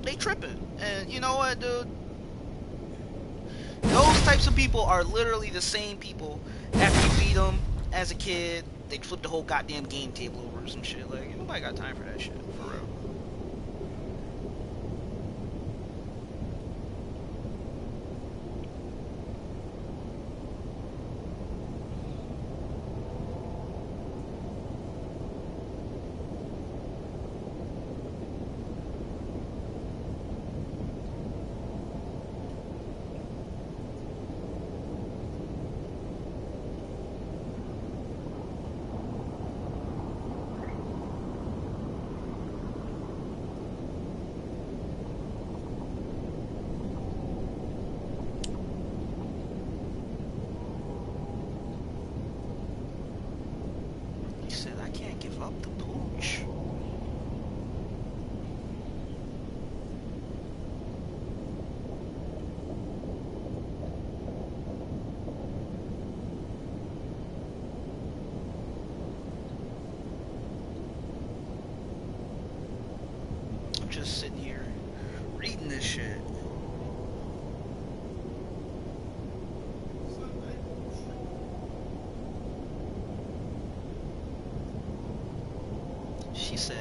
they tripping. And you know what, dude? Those types of people are literally the same people after you beat them as a kid, they flip the whole goddamn game table over or some shit. Like, ain't nobody got time for that shit, for real. He said, I can't give up the pooch. I'm just sitting here reading this shit. She said,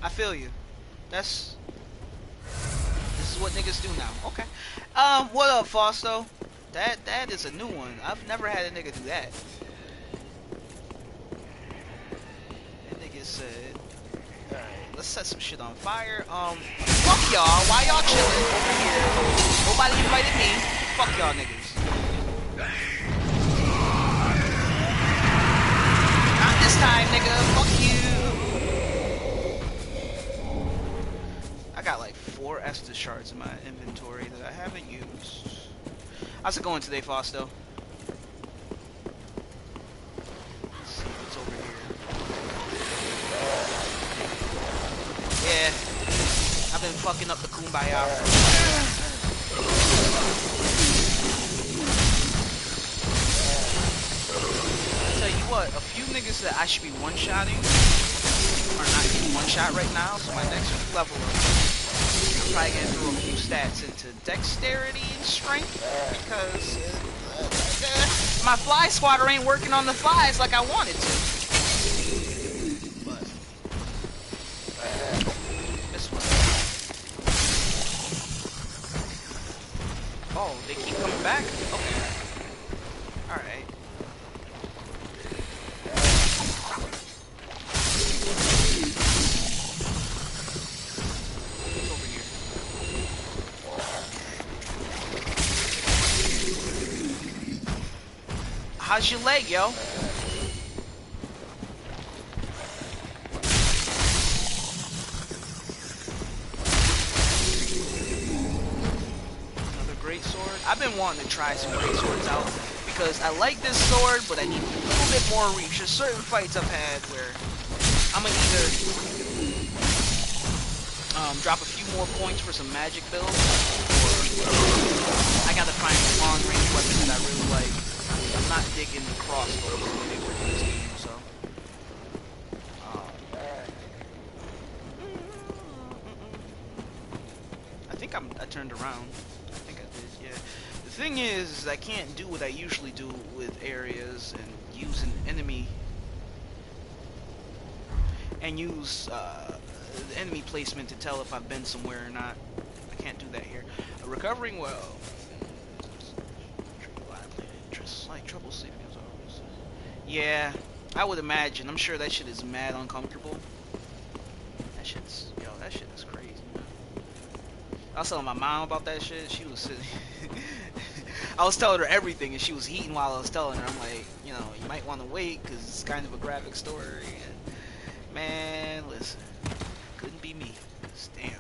I feel you. This is what niggas do now. Okay. What up, Fausto? That is a new one. I've never had a nigga do that. That nigga said, alright, let's set some shit on fire. Fuck y'all. Why y'all chilling over here? Nobody invited me. Fuck y'all niggas. Not this time, nigga. Fuck you. I got like 4 Estus shards in my inventory that I haven't used. How's it going today, Fausto? Let's see what's over here. Yeah, I've been fucking up the Kumbaya. I tell you what, a few niggas that I should be one-shotting are not getting one-shot right now, so my next level up. I'm probably gonna throw a few stats into dexterity and strength because my fly swatter ain't working on the flies like I wanted to. But this one. Oh, they keep coming back? Okay. Alright. How's your leg, yo? Another great sword. I've been wanting to try some great swords out because I like this sword, but I need a little bit more reach. There's certain fights I've had where I'm gonna either drop a few more points for some magic builds, or I gotta find a long range weapon that I really like. I'm not digging the crossbows the way they work in this game, so. I think I turned around. I think I did, yeah. The thing is I can't do what I usually do with areas and use an enemy and use the enemy placement to tell if I've been somewhere or not. I can't do that here. Recovering well. Like trouble sleeping as always. Yeah, I would imagine. I'm sure that shit is mad uncomfortable. That shit is crazy, man. I was telling my mom about that shit. She was sitting. I was telling her everything, and she was eating while I was telling her. I'm like, you know, you might want to wait because it's kind of a graphic story. And man, listen, couldn't be me. Damn.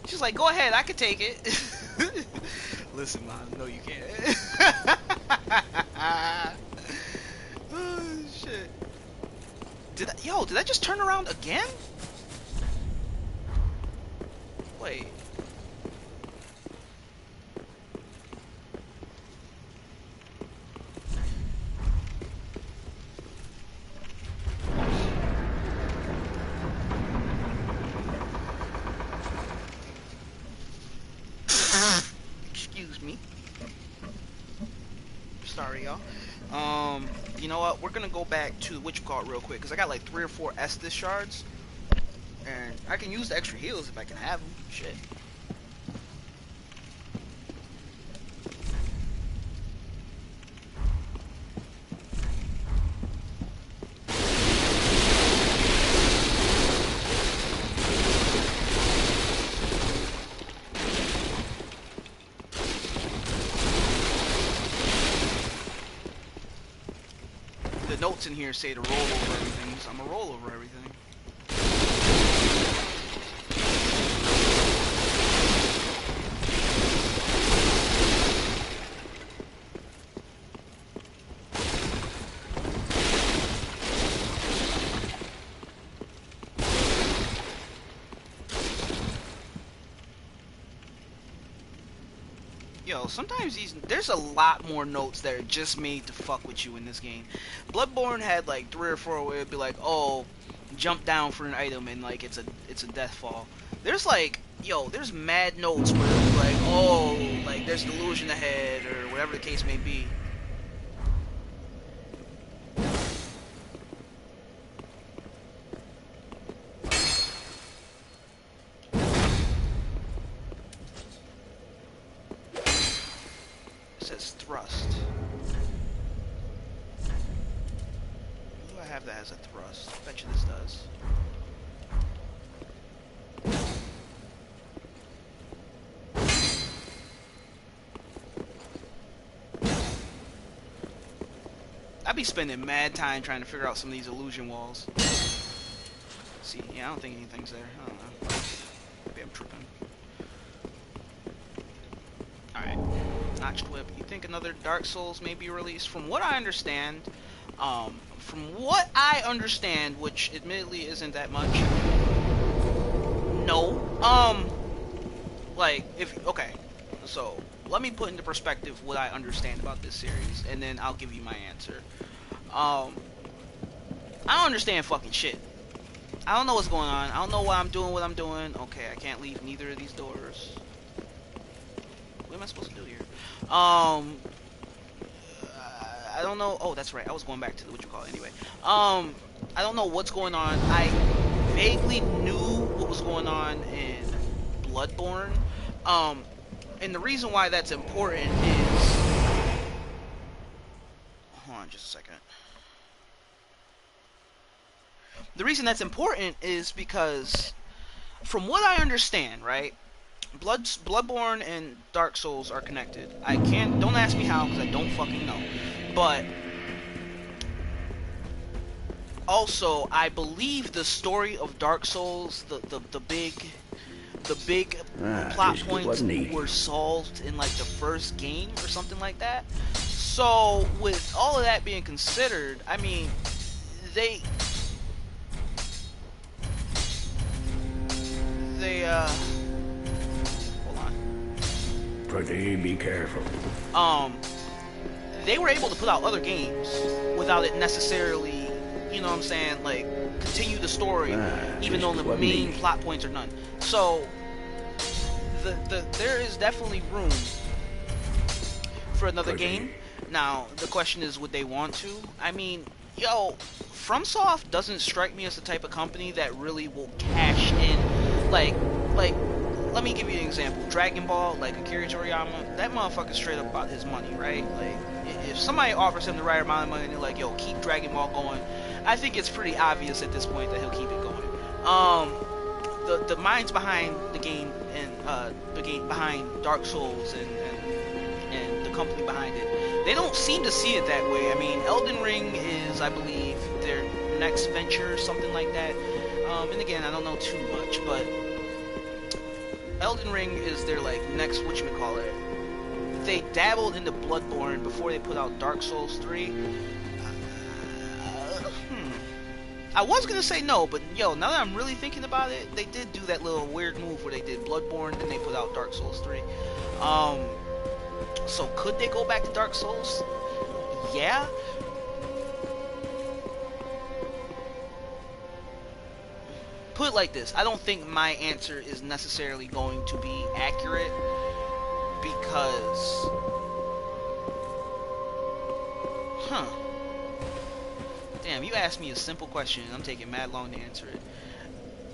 She's like, go ahead, I can take it. Listen, Mom, no you can't. Oh, shit. Did I just turn around again? Wait. Excuse me. Sorry, y'all. You know what? We're gonna go back to what you call it real quick, because I got like 3 or 4 Estus shards, and I can use the extra heals if I can have them. Shit. The notes in here say to roll over everything, so I'm gonna roll over everything. Yo, sometimes there's a lot more notes that are just made to fuck with you in this game. Bloodborne had like 3 or 4 where it'd be like, oh, jump down for an item and like it's a death fall. There's like, yo, there's mad notes where it'd be like, oh, like there's delusion ahead or whatever the case may be. Thrust. Do I have that as a thrust? I bet you this does. I'd be spending mad time trying to figure out some of these illusion walls. See, yeah, I don't think anything's there. I don't know. Maybe I'm tripping. Alright. Notched whip. You think another Dark Souls may be released? From what I understand, which admittedly isn't that much, no. Okay, so let me put into perspective what I understand about this series, and then I'll give you my answer. I don't understand fucking shit. I don't know what's going on. I don't know why I'm doing what I'm doing. Okay, I can't leave neither of these doors. What am I supposed to do here? I don't know. Oh, that's right. I was going back to what you call it anyway. I don't know what's going on. I vaguely knew what was going on in Bloodborne. And the reason why that's important is... Hold on just a second. The reason that's important is because, from what I understand, right? Bloodborne and Dark Souls are connected. Don't ask me how, because I don't fucking know. But Also, I believe the story of Dark Souls, the big plot This points wasn't easy. were solved in like the first game or something like that. So with all of that being considered, I mean, they hold on. Pretty be careful. Um, they were able to put out other games without it necessarily, you know what I'm saying, like continue the story, even though the main plot points are none. So there is definitely room for another game. Now the question is, would they want to? I mean, yo, FromSoft doesn't strike me as the type of company that really will cash in, like let me give you an example. Dragon Ball, like Akira Toriyama, that motherfucker straight up about his money, right? Like, if somebody offers him the right amount of money and they're like, yo, keep Dragon Ball going, I think it's pretty obvious at this point that he'll keep it going. The minds behind the game and the game behind Dark Souls and the company behind it, they don't seem to see it that way. I mean, Elden Ring is, I believe, their next venture, something like that. And again, I don't know too much, but Elden Ring is their like next whatchamacallit. They dabbled into Bloodborne before they put out Dark Souls 3. I was gonna say no, but yo, now that I'm really thinking about it, they did do that little weird move where they did Bloodborne, then they put out Dark Souls 3. So could they go back to Dark Souls? Yeah. Put it like this, I don't think my answer is necessarily going to be accurate because damn, you asked me a simple question and I'm taking mad long to answer it.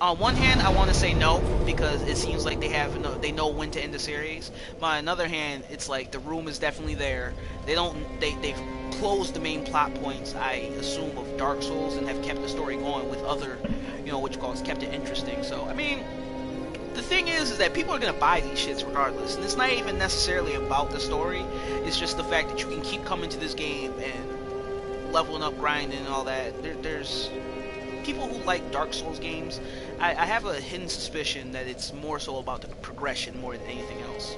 On one hand, I want to say no because it seems like they know when to end the series. But on another hand, it's like the room is definitely there. They've closed the main plot points, I assume, of Dark Souls and have kept the story going with other, kept it interesting. So I mean, the thing is that people are gonna buy these shits regardless, and it's not even necessarily about the story. It's just the fact that you can keep coming to this game and leveling up, grinding, and all that. There's people who like Dark Souls games. I have a hidden suspicion that it's more so about the progression more than anything else,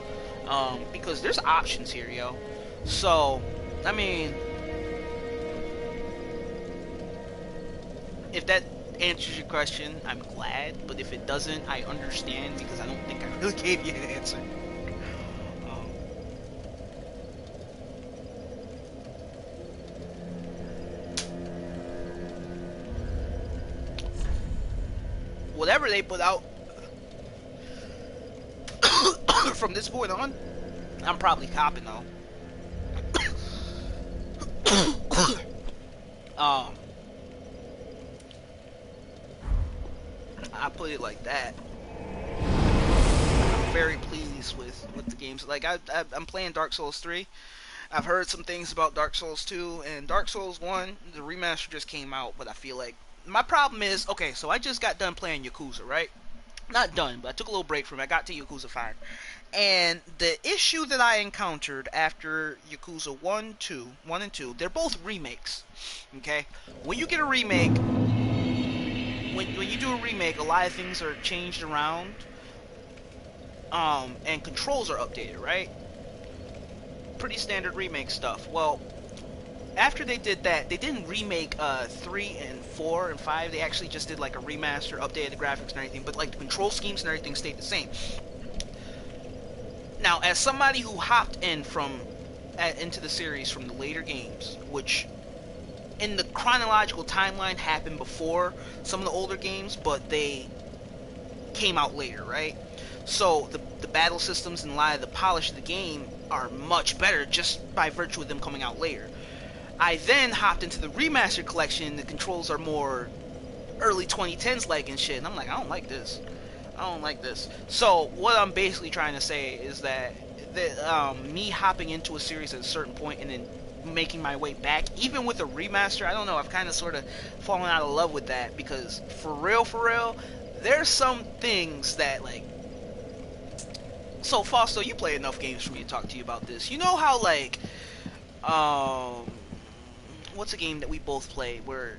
because there's options here, yo. So, I mean, if that answers your question, I'm glad, but if it doesn't, I understand, because I don't think I really gave you an answer. Whatever they put out from this point on, I'm probably copping though. I put it like that. I'm very pleased with the games. Like I'm playing Dark Souls 3. I've heard some things about Dark Souls 2 and Dark Souls 1. The remaster just came out, but I feel like my problem is, okay, so I just got done playing Yakuza, right? Not done, but I took a little break from it. I got to Yakuza 5. And the issue that I encountered after Yakuza 1 and 2, they're both remakes. Okay? When you get a remake, when you do a remake, a lot of things are changed around. And controls are updated, right? Pretty standard remake stuff. Well, after they did that, they didn't remake 3 and 4 and 5. They actually just did like a remaster, updated the graphics and everything, but like the control schemes and everything stayed the same. Now, as somebody who hopped in into the series from the later games, which in the chronological timeline happened before some of the older games, but they came out later, right? So the battle systems and a lot of the polish of the game are much better just by virtue of them coming out later. I then hopped into the remastered collection. The controls are more early 2010s like and shit, and I'm like, I don't like this. So what I'm basically trying to say is that me hopping into a series at a certain point and then making my way back, even with a remaster, I don't know, I've kind of sort of fallen out of love with that, because for real, there's some things that, like, so Fausto, you play enough games for me to talk to you about this. You know how, like, what's a game that we both play where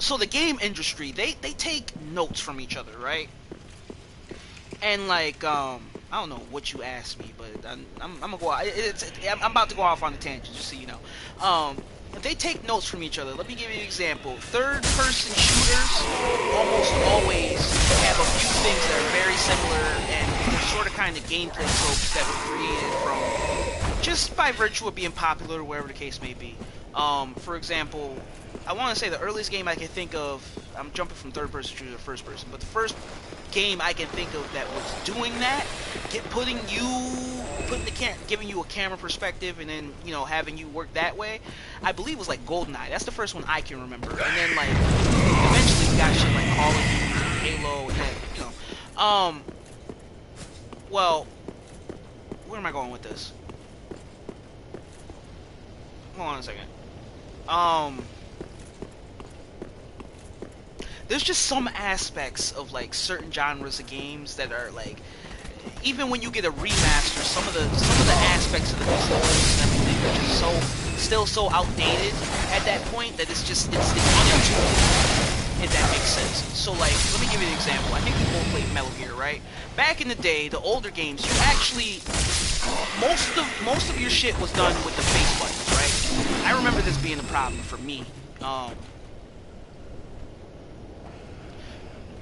so the game industry, they take notes from each other, right? And like I don't know what you asked me, but I'm gonna go out. I'm about to go off on a tangent, just so you know. They take notes from each other. Let me give you an example. Third-person shooters almost always have a few things that are very similar, and they're sort of kind of gameplay tropes that were created from just by virtue of being popular, or whatever the case may be. For example, I want to say the earliest game I can think of, I'm jumping from third-person shooter to first-person, but the first game I can think of that was doing that, giving you a camera perspective, and then having you work that way, I believe was like GoldenEye. That's the first one I can remember. And then like eventually we got shit like Call of Duty, Halo, and then well, where am I going with this? Hold on a second. There's just some aspects of like certain genres of games that are like, even when you get a remaster, some of the aspects of the controls and everything are just still so outdated at that point that it's unintuitive, if that makes sense. So like, let me give you an example. I think we both played Metal Gear, right? Back in the day, the older games, you actually most of your shit was done with the face buttons, right? I remember this being a problem for me.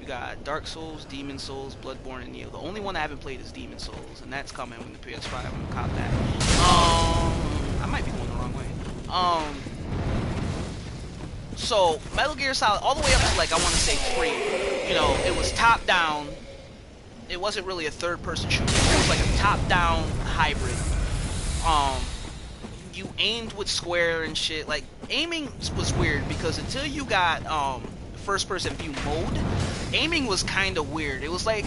You got Dark Souls, Demon Souls, Bloodborne, and Neo. The only one I haven't played is Demon Souls, and that's coming with the PS5. I'm gonna cop that. I might be going the wrong way. So Metal Gear Solid, all the way up to like I want to say 3. It was top down. It wasn't really a third-person shooter. It was like a top-down hybrid. You aimed with square and shit. Like aiming was weird because until you got first-person view mode, aiming was kind of weird. It was weird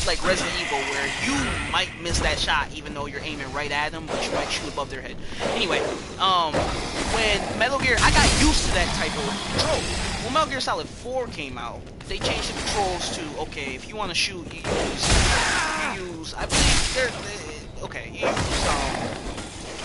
like Resident Evil, where you might miss that shot even though you're aiming right at them, but you might shoot above their head. Anyway, when Metal Gear, I got used to that type of control. When Metal Gear Solid 4 came out, they changed the controls to, okay, if you want to shoot, you use I believe you use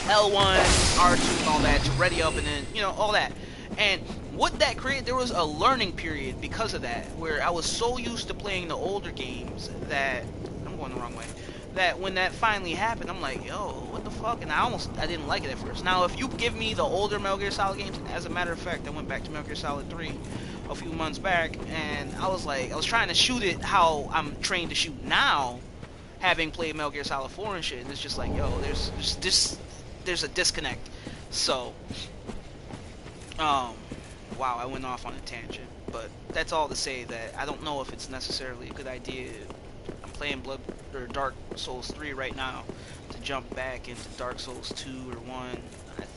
L1, R2, and all that to ready up, and then all that. And what that created, there was a learning period because of that, where I was so used to playing the older games that I'm going the wrong way. That when that finally happened, I'm like, yo, what the fuck? And I didn't like it at first. Now, if you give me the older Metal Gear Solid games, and as a matter of fact, I went back to Metal Gear Solid 3 a few months back, and I was trying to shoot it how I'm trained to shoot now, having played Metal Gear Solid 4 and shit, and it's just like, yo, there's a disconnect. So, wow, I went off on a tangent, but that's all to say that I don't know if it's necessarily a good idea. I'm playing Dark Souls 3 right now to jump back into Dark Souls 2 or 1.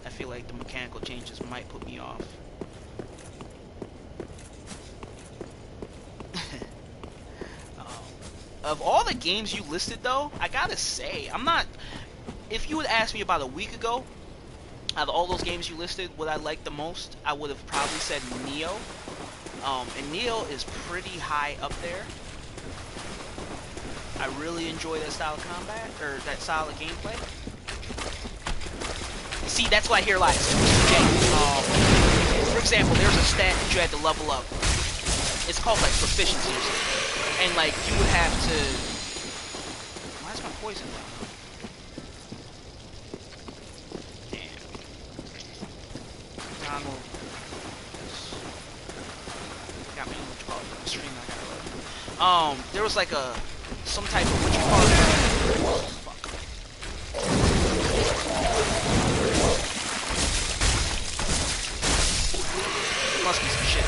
I feel like the mechanical changes might put me off. Of all the games you listed, though, I gotta say, if you would ask me about a week ago, out of all those games you listed, what I liked the most, I would have probably said Neo. And Neo is pretty high up there. I really enjoy that style of combat, or that style of gameplay. See, that's what I hear a lot. For example, there's a stat that you had to level up. It's called like proficiency or something. And like you would have to. Why is my poison down? Donald. Got me on what you call it. Stream I gotta look. There was like some type of what you call it. Fuck. Must be some shit.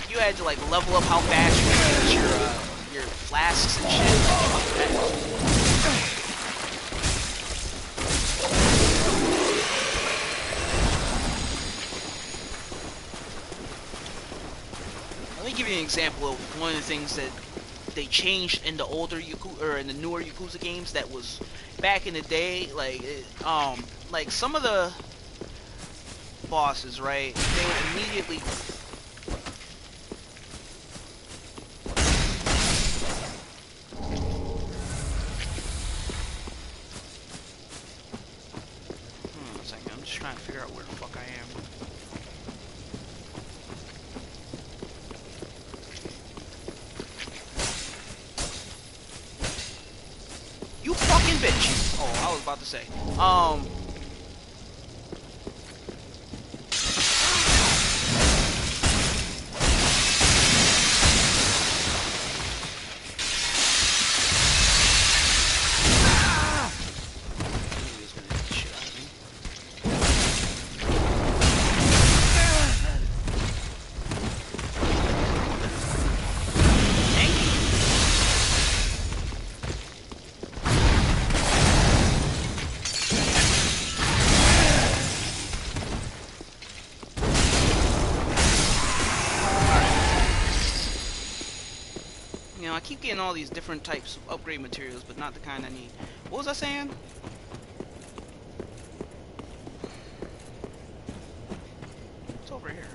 You had to like level up how fast you could use your flasks and shit. Let me give you an example of one of the things that they changed in the older in the newer Yakuza games that was back in the day. Like some of the bosses, right? They would immediately. was about to say. I keep getting all these different types of upgrade materials, but not the kind I need. What was I saying? It's over here.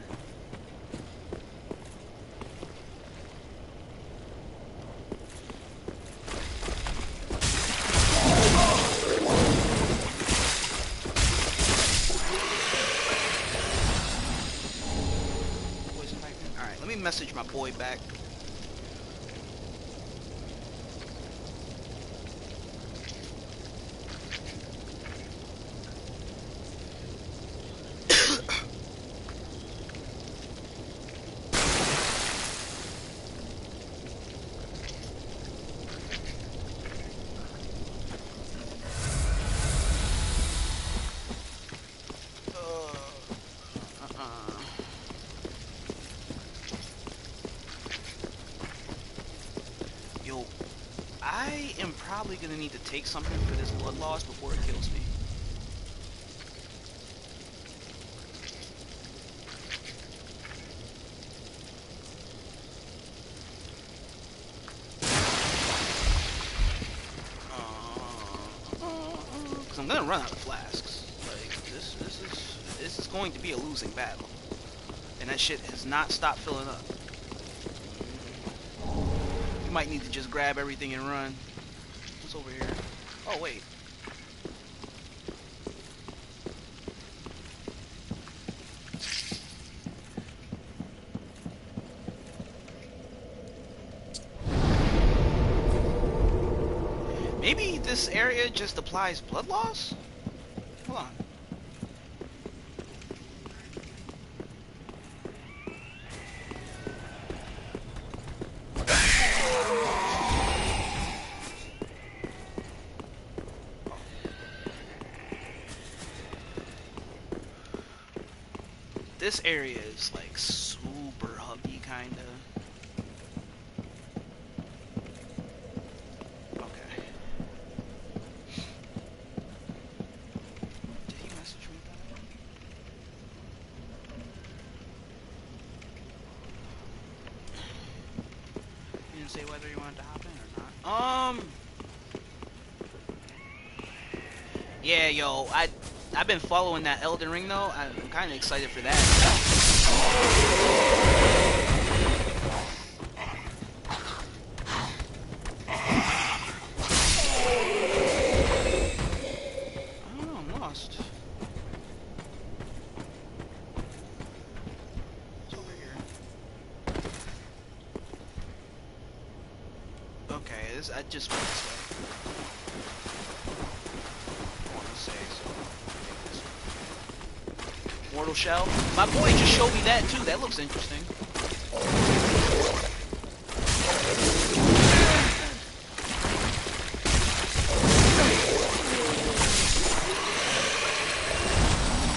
Poison Titan. Alright, let me message my boy back. Yo, I am probably gonna need to take something for this blood loss before it kills me. Cause I'm gonna run out of flasks. Like this is going to be a losing battle, and that shit has not stopped filling up. You might need to just grab everything and run. What's over here? Oh wait. Maybe this area just applies blood loss? Hold on. This area is like super hubby kinda. Okay. Did he message me back? He didn't say whether he wanted to hop in or not. Yeah, yo, I've been following that Elden Ring though. I'm kind of excited for that. I don't know, I'm lost. It's over here. Okay, I just went this way. Mortal Shell. My boy just showed me that too. That looks interesting.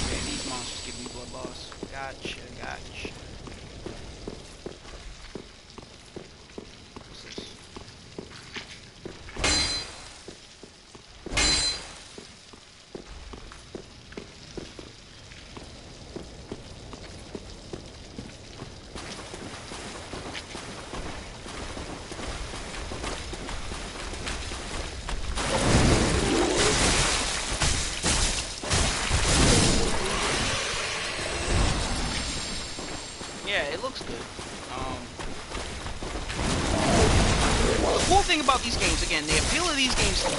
Okay, these monsters give me blood loss. Gotcha, gotcha. What's this? Yeah, it looks good. The cool thing about these games, again, the appeal of these games to me,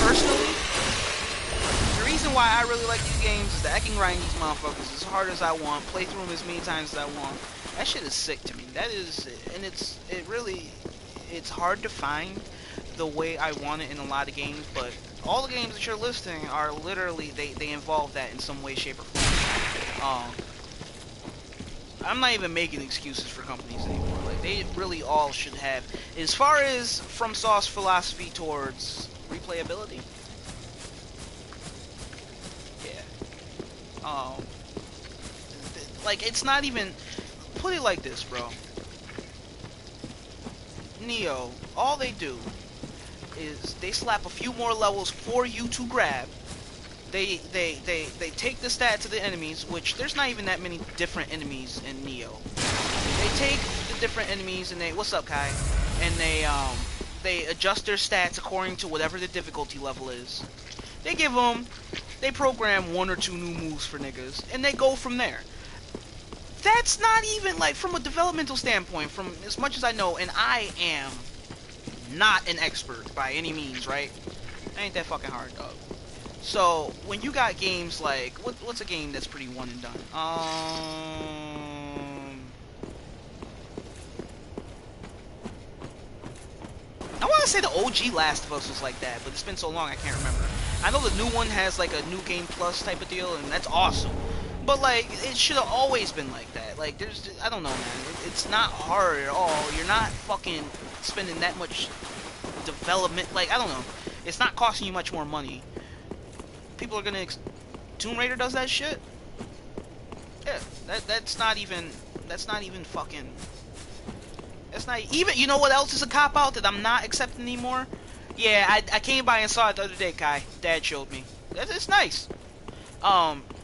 personally, the reason why I really like these games is that I can grind these motherfuckers as hard as I want, play through them as many times as I want. That shit is sick to me. That is, and it's hard to find the way I want it in a lot of games, but All the games that you're listing are literally, they involve that in some way, shape, or form. I'm not even making excuses for companies anymore. Like, they really all should have, as far as FromSoft's philosophy towards replayability. Yeah. Like, it's not even, put it like this, bro. Neo, all they do is they slap a few more levels for you to grab. They take the stats of the enemies, which there's not even that many different enemies in Neo. They take the different enemies and what's up, Kai? And they adjust their stats according to whatever the difficulty level is. They program 1 or 2 new moves for niggas, and they go from there. That's not even, like, from a developmental standpoint, from as much as I know, and I am not an expert by any means, right? Ain't that fucking hard, dog. So, when you got games like, what's a game that's pretty one and done? I want to say the OG Last of Us was like that, but it's been so long I can't remember. I know the new one has like a new game plus type of deal, and that's awesome. But like, it should have always been like that. Like, I don't know, man. It's not hard at all. You're not fucking spending that much development. Like, I don't know. It's not costing you much more money. People are gonna. Tomb Raider does that shit. Yeah, that's not even fucking. That's not even. You know what else is a cop out that I'm not accepting anymore? Yeah, I came by and saw it the other day, Kai. Dad showed me. It's nice.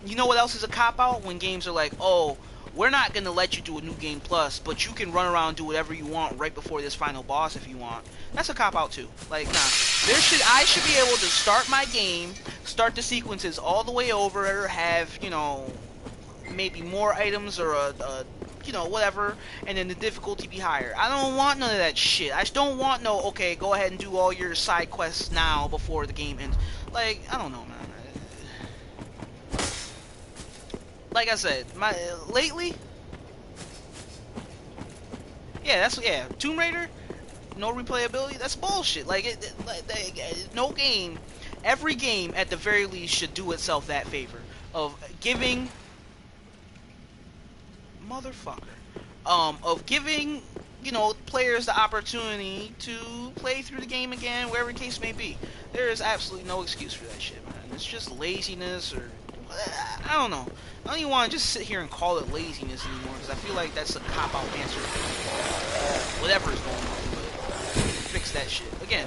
You know what else is a cop out? When games are like, oh, we're not gonna let you do a new game plus, but you can run around and do whatever you want right before this final boss if you want. That's a cop out too. Like, nah. I should be able to start my game, start the sequences all the way over, have, you know, maybe more items or you know, whatever, and then the difficulty be higher. I don't want none of that shit. I just don't want no, okay, go ahead and do all your side quests now before the game ends. Like, I don't know, man. Like I said, lately, yeah, Tomb Raider, no replayability. That's bullshit. Like, no game, every game at the very least should do itself that favor of giving, of giving, you know, players the opportunity to play through the game again, wherever the case may be. There is absolutely no excuse for that shit, man. It's just laziness, or I don't know. I don't even want to just sit here and call it laziness anymore, because I feel like that's a cop-out answer. Whatever is going on, but fix that shit. Again,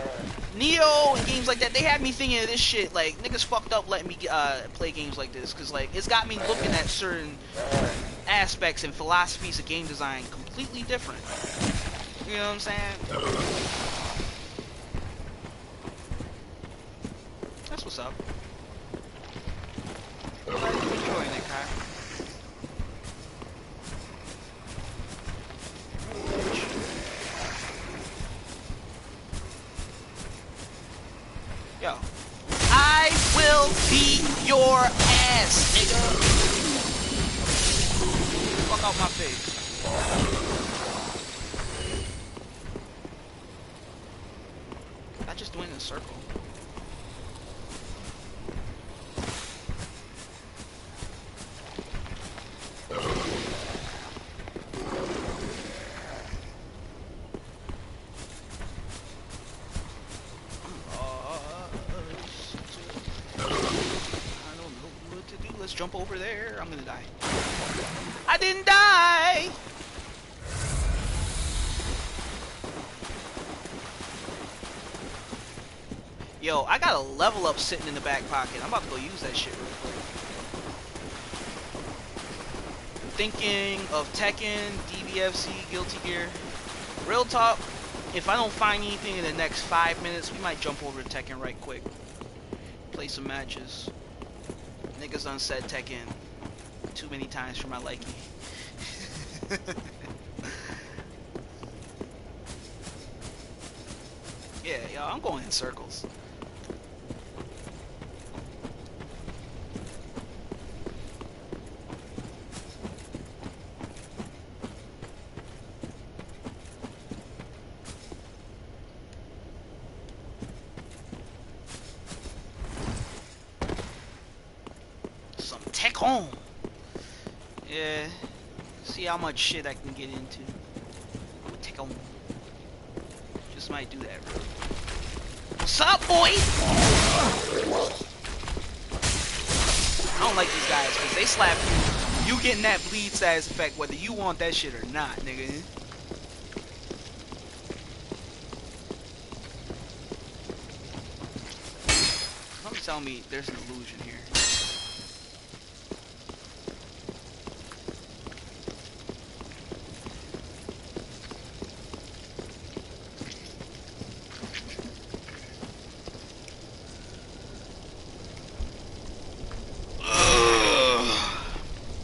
Neo and games like that, they had me thinking of this shit, like, niggas fucked up letting me play games like this, because, like, it's got me looking at certain aspects and philosophies of game design completely different. You know what I'm saying? That's what's up. Glad you're enjoying it, Kai. Yo. I will beat your ass, nigga. Fuck out my face. I just went in a circle. Let's jump over there. I'm gonna die. I didn't die! Yo, I got a level up sitting in the back pocket. I'm about to go use that shit real quick. Thinking of Tekken, DBFC, Guilty Gear. Real talk, if I don't find anything in the next 5 minutes, we might jump over to Tekken right quick. Play some matches. Niggas done said Tekken too many times for my liking. Yeah, yo, I'm going in circles. Tekken. Yeah. See how much shit I can get into. Tekken. Just might do that. What's up, boy? I don't like these guys because they slap you. You getting that bleed status effect whether you want that shit or not, nigga. Don't tell me there's an illusion here.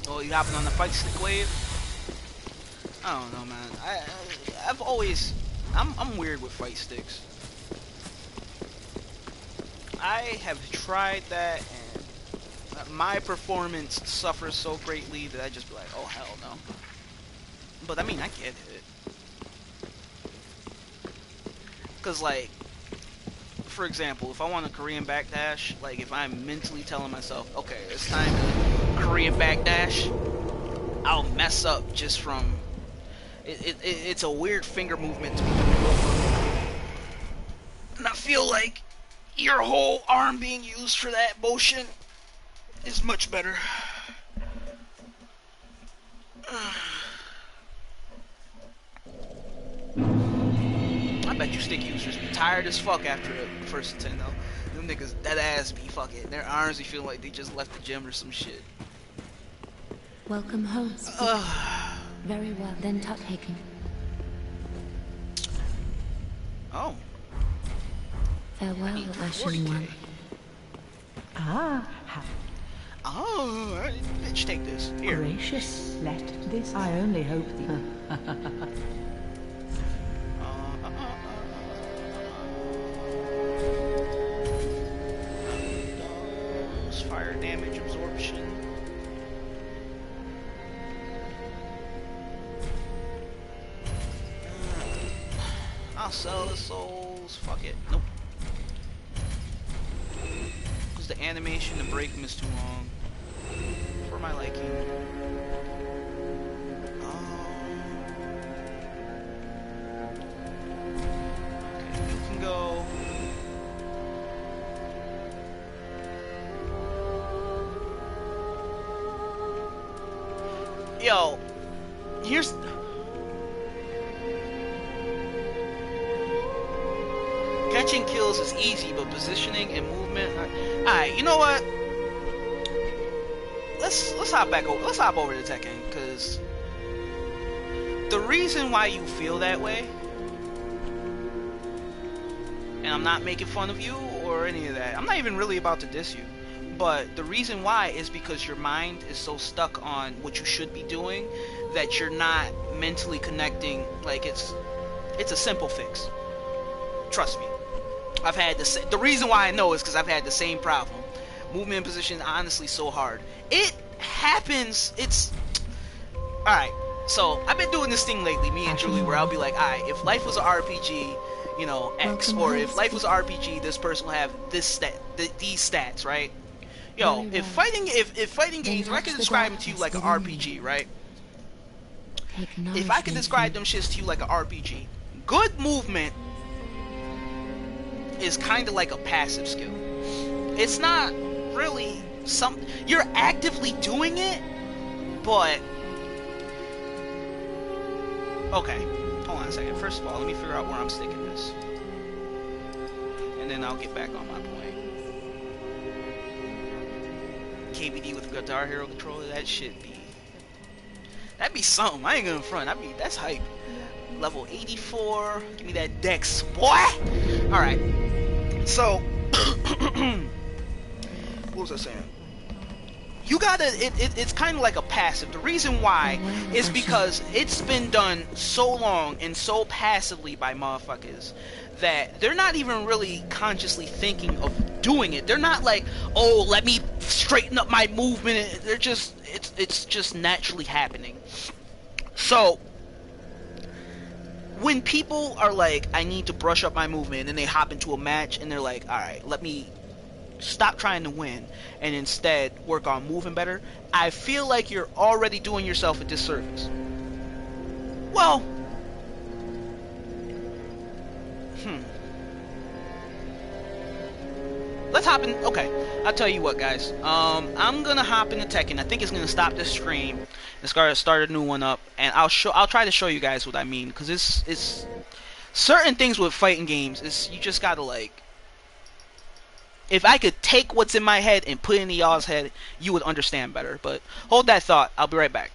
Oh, you hopping on the fight stick wave? I don't know, man. I've always I'm weird with fight sticks. I have tried that, and my performance suffers so greatly that I just be like, oh hell no. But I mean, I get it. Cause like, for example, if I want a Korean backdash, like if I'm mentally telling myself, okay, it's time to Korean backdash, I'll mess up just from it's a weird finger movement to be doing. And I feel like your whole arm being used for that motion is much better. I bet you stick users be tired as fuck after the first attempt though. Them niggas dead ass be fucking. Their arms be feeling like they just left the gym or some shit. Welcome home. Very well then, Tekken. Oh. Farewell, Ashen One. Ah, Oh, alright. Bitch, take this. Here. gracious, let this. I only hope the. Fire damage absorption. I'll sell the souls. Fuck it. Nope. Because the animation to break them is too long for my liking. Okay, you can go. Yo, here's. Catching kills is easy, but positioning and movement. Alright, you know what? Let's hop back over. Let's hop over to Tekken, because the reason why you feel that way, and I'm not making fun of you or any of that. I'm not even really about to diss you. But the reason why is because your mind is so stuck on what you should be doing that you're not mentally connecting. Like it's a simple fix. Trust me. I've had the reason why I know is because I've had the same problem. Movement and position, honestly, so hard. It happens. It's alright. So I've been doing this thing lately, me and Julie, where I'll be like, alright, if life was an RPG, you know, X, or if life was an RPG, this person will have this these stats, right? Yo, if fighting games, if I could describe them to you like an RPG, right? If I could describe them shits to you like an RPG, good movement is kind of like a passive skill. It's not really you're actively doing it, but okay. Hold on a second. First of all, let me figure out where I'm sticking this, and then I'll get back on my point. KBD with Guitar Hero controller, that'd be something. I ain't gonna front. That's hype. Level 84. Give me that dex, boy. All right. So, what was I saying? You gotta. It's kind of like a passive. The reason why is because it's been done so long and so passively by motherfuckers that they're not even really consciously thinking of doing it. They're not like, oh, let me straighten up my movement. They're just, it's just naturally happening. So when people are like, I need to brush up my movement, and they hop into a match and they're like, all right, let me stop trying to win and instead work on moving better, I feel like you're already doing yourself a disservice. Well, let's hop in. Okay, I'll tell you what, guys. I'm gonna hop into Tekken. I think it's gonna stop this stream and start a new one up, and I'll try to show you guys what I mean, because it's certain things with fighting games. Is you just gotta like. If I could take what's in my head and put it in y'all's head, you would understand better. But hold that thought. I'll be right back.